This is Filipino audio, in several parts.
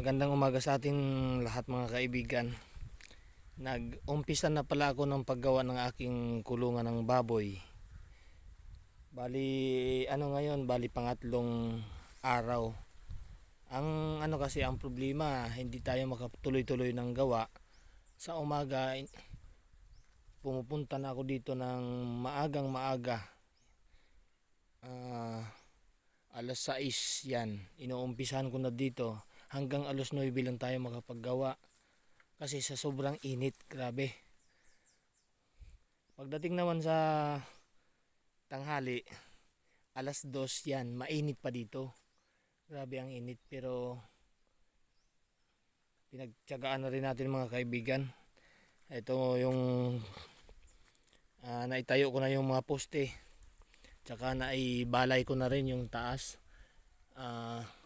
Magandang umaga sa ating lahat mga kaibigan. Nag-umpisa na pala ako ng paggawa ng aking kulungan ng baboy. Bali bali pangatlong araw. Ang kasi ang problema, hindi tayo makatuloy-tuloy ng gawa. Sa umaga pumupunta na ako dito ng maagang maaga. Alas 6 yan. Inuumpisahan ko na dito. Hanggang alas 9 lang tayo makapaggawa. Kasi sa sobrang init, grabe. Pagdating naman sa tanghali, alas 2 yan. Mainit pa dito. Grabe ang init, pero pinagtiyagaan na rin natin mga kaibigan. Ito yung naitayo ko na yung mga poste. Tsaka naibalay ko na rin yung taas.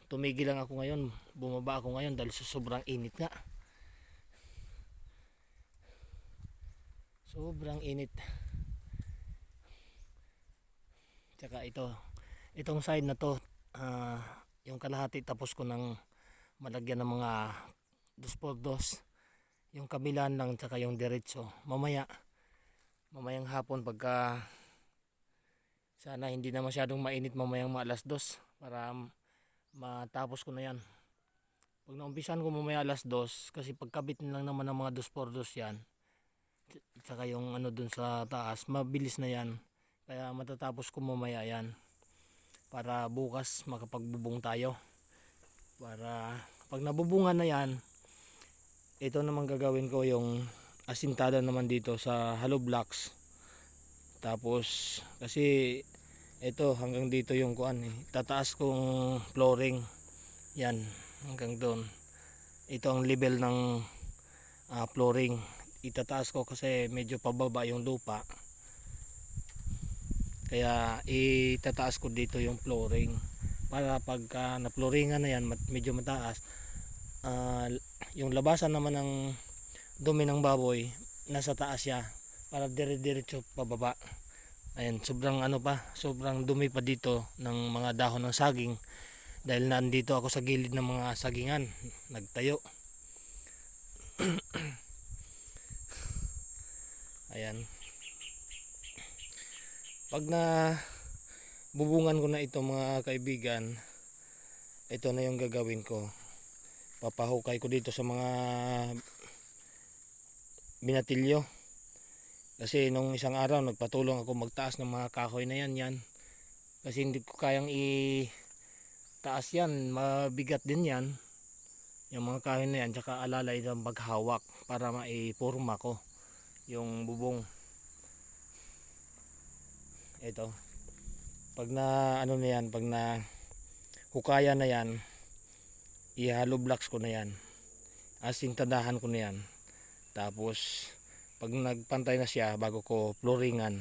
Tumigil lang ako ngayon, bumaba ako ngayon dahil sa sobrang init nga. Sobrang init. Tsaka itong side na to, yung kalahati tapos ko nang malagyan ng mga 2x2. Yung kabilaan lang tsaka yung diretso. Mamayang hapon pagka sana hindi na masyadong mainit mamayang alas 2 para matapos ko na yan. Pag naumpisan ko mamaya alas 2 kasi pagkabit lang naman ng mga 2x2 yan. Tsaka yung dun sa taas, mabilis na yan. Kaya matatapos ko mamaya yan. Para bukas makapagbubong tayo. Para pag nabubungan na yan, ito naman gagawin ko yung asintada naman dito sa hollow blocks. Tapos kasi ito hanggang dito yung tataas kong flooring. Yan hanggang doon. Ito ang level ng flooring. Itataas ko kasi medyo pababa yung lupa. Kaya itataas ko dito yung flooring. Para pagka na-flooringan na yan, medyo mataas. Yung labasan naman ng dumi ng baboy, nasa taas siya. Para dire-diretso pababa. Ayan, sobrang dumi pa dito ng mga dahon ng saging. Dahil nandito ako sa gilid ng mga sagingan, nagtayo. Ayan. Pag na bubungan ko na ito mga kaibigan, ito na yung gagawin ko. Papahukay ko dito sa mga binatilyo. Kasi nung isang araw nagpatulong ako magtaas ng mga kahoy na yan. Kasi hindi ko kayang taas yan, mabigat din yan. Yung mga kahoy na yan, tsaka alalay ng paghawak para maipurma ko yung bubong. Ito. Pag na pag na hukaya na yan, i-hollow blocks ko na yan. Asintadahan ko na yan. Tapos pag nagpantay na siya bago ko flooringan.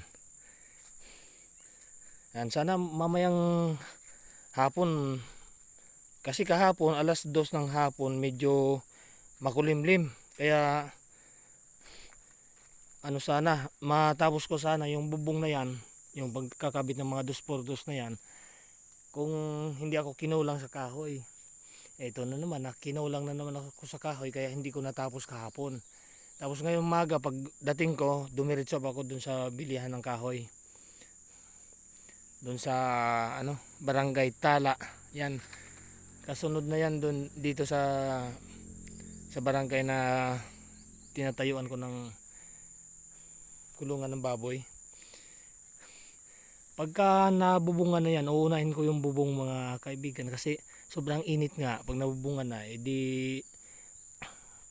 Yan, sana mamayang hapon, kasi kahapon alas 2 ng hapon medyo makulimlim. Kaya sana matapos ko sana yung bubong na yan, yung pagkakabit ng mga 2x2 na yan, kung hindi ako kinulang sa kahoy. Ito na naman, kinulang na naman ako sa kahoy kaya hindi ko natapos kahapon. Tapos ngayong umaga pag dating ko, dumiretso ako dun sa bilihan ng kahoy. Dun sa Barangay Tala. Yan. Kasunod na yan dito sa barangay na tinatayuan ko ng kulungan ng baboy. Pagka nabubungan na yan, uunahin ko yung bubong mga kaibigan kasi sobrang init nga. Pag nabubungan na, edi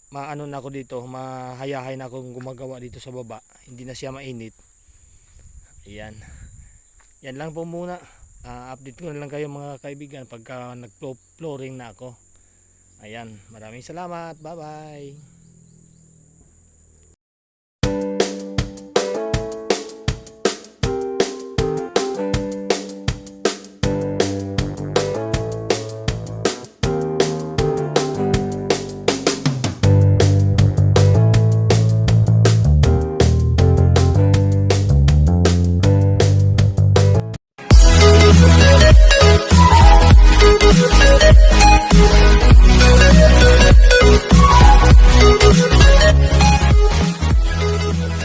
na ako dito, mahayahay na akong gumagawa dito sa baba. Hindi na siya mainit. Ayan. Yan lang po muna. Update ko na lang kayo mga kaibigan pagka nag-flooring na ako. Ayan. Maraming salamat. Bye bye.